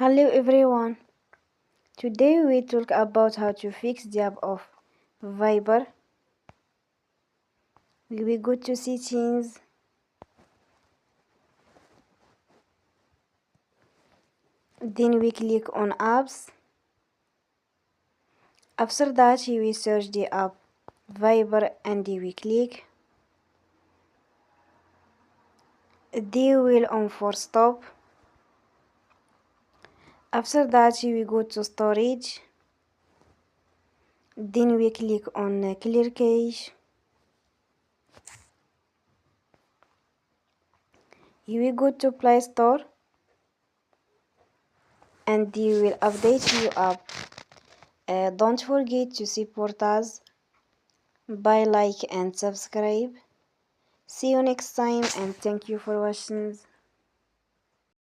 Hello everyone. Today we talk about how to fix the app of Viber. We go to settings. Then we click on apps. After that we search the app Viber and we click. Then we'll on for stop. After that we go to storage. Then we click on clear cache. We go to Play Store and they will update your app. Don't forget to support us by like and subscribe. See you next time and thank you for watching.